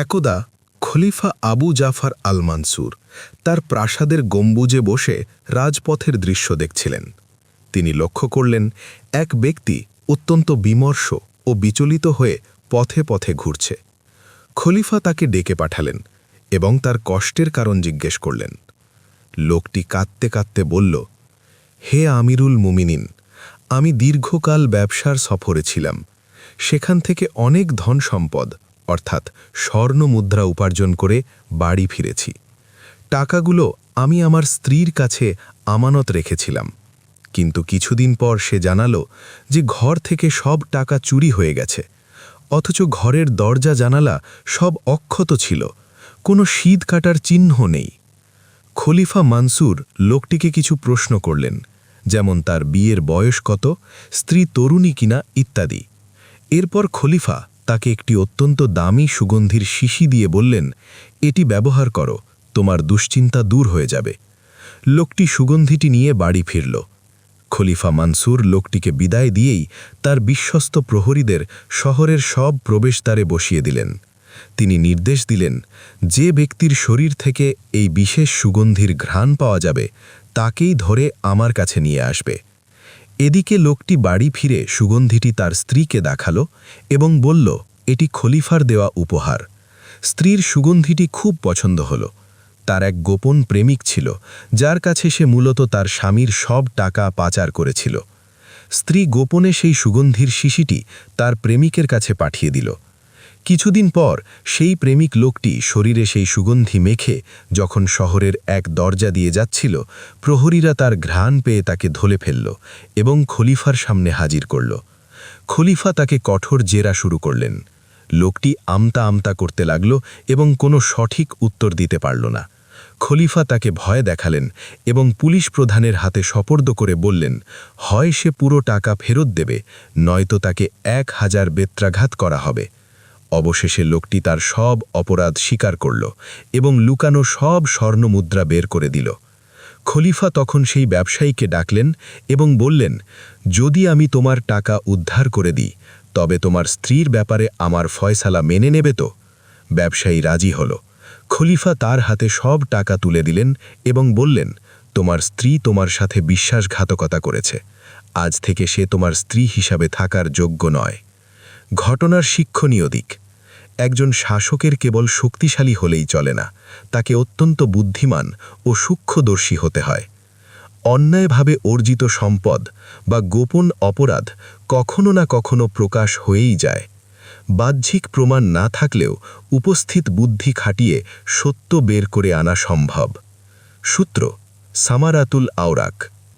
একদা খলিফা আবু জাফর আল মানসুর তার প্রাসাদের গম্বুজে বসে রাজপথের দৃশ্য দেখছিলেন। তিনি লক্ষ্য করলেন এক ব্যক্তি অত্যন্ত বিমর্ষ ও বিচলিত হয়ে পথে পথে ঘুরছে। খলিফা তাকে ডেকে পাঠালেন এবং তার কষ্টের কারণ জিজ্ঞেস করলেন। লোকটি কাঁদতে কাঁদতে বলল, হে আমিরুল মুমিনিন, আমি দীর্ঘকাল ব্যবসার সফরে ছিলাম। সেখান থেকে অনেক ধন সম্পদ অর্থাৎ স্বর্ণ মুদ্রা উপার্জন করে বাড়ি ফিরেছি। টাকাগুলো আমি আমার স্ত্রীর কাছে আমানত রেখেছিলাম, কিন্তু কিছুদিন পর সে জানালো যে ঘর থেকে সব টাকা চুরি হয়ে গেছে, অথচ ঘরের দরজা জানালা সব অক্ষত ছিল, কোনো শীত কাটার চিহ্ন নেই। খলিফা মানসুর লোকটিকে কিছু প্রশ্ন করলেন, যেমন তার বিয়ের বয়স কত, স্ত্রী তরুণী কিনা ইত্যাদি। এরপর খলিফা তাকে একটি অত্যন্ত দামি সুগন্ধির শিশি দিয়ে বললেন, এটি ব্যবহার করো, তোমার দুশ্চিন্তা দূর হয়ে যাবে। লোকটি সুগন্ধিটি নিয়ে বাড়ি ফিরল। খলিফা মানসুর লোকটিকে বিদায় দিয়েই তার বিশ্বস্ত প্রহরীদের শহরের সব প্রবেশদ্বারে বসিয়ে দিলেন। তিনি নির্দেশ দিলেন, যে ব্যক্তির শরীর থেকে এই বিশেষ সুগন্ধির ঘ্রাণ পাওয়া যাবে তাকেই ধরে আমার কাছে নিয়ে আসবে। এদিকে লোকটি বাড়ি ফিরে সুগন্ধিটি তার স্ত্রীকে দেখালো এবং বলল, এটি খলিফার দেওয়া উপহার। স্ত্রীর সুগন্ধিটি খুব পছন্দ হল। তার এক গোপন প্রেমিক ছিল, যার কাছে সে মূলত তার স্বামীর সব টাকা পাচার করেছিল। স্ত্রী গোপনে সেই সুগন্ধির শিশিটি তার প্রেমিকের কাছে পাঠিয়ে দিল। কিছুদিন পর সেই প্রেমিক লোকটি শরীরে সেই সুগন্ধি মেখে যখন শহরের এক দরজা দিয়ে যাচ্ছিল, প্রহরীরা তার ঘ্রাণ পেয়ে তাকে ধরে ফেলল এবং খলিফার সামনে হাজির করল। খলিফা তাকে কঠোর জেরা শুরু করলেন। লোকটি আমতা আমতা করতে লাগল এবং কোনো সঠিক উত্তর দিতে পারল না। খলিফা তাকে ভয় দেখালেন এবং পুলিশ প্রধানের হাতে সোপর্দ করে বললেন, হয় সে পুরো টাকা ফেরত দেবে, নয়তো তাকে 1000 বেত্রাঘাত করা হবে। অবশেষে লোকটি তার সব অপরাধ স্বীকার করল এবং লুকানো সব স্বর্ণমুদ্রা বের করে দিল। খলিফা তখন সেই ব্যবসায়ীকে ডাকলেন এবং বললেন, যদি আমি তোমার টাকা উদ্ধার করে দিই, তবে তোমার স্ত্রীর ব্যাপারে আমার ফয়সালা মেনে নেবে তো? ব্যবসায়ী রাজি হল। খলিফা তার হাতে সব টাকা তুলে দিলেন এবং বললেন, তোমার স্ত্রী তোমার সাথে বিশ্বাসঘাতকতা করেছে, আজ থেকে সে তোমার স্ত্রী হিসাবে থাকার যোগ্য নয়। ঘটনার শিক্ষণীয় দিক: একজন শাসকের কেবল শক্তিশালী হলেই চলে না, তাকে অত্যন্ত বুদ্ধিমান ও সূক্ষ্মদর্শী হতে হয়। অন্যায়ভাবে অর্জিত সম্পদ বা গোপন অপরাধ কখনো না কখনো প্রকাশ হয়েই যায়। বাহ্যিক প্রমাণ না থাকলেও উপস্থিত বুদ্ধি খাটিয়ে সত্য বের করে আনা সম্ভব। সূত্র: সামারাতুল আওরাক।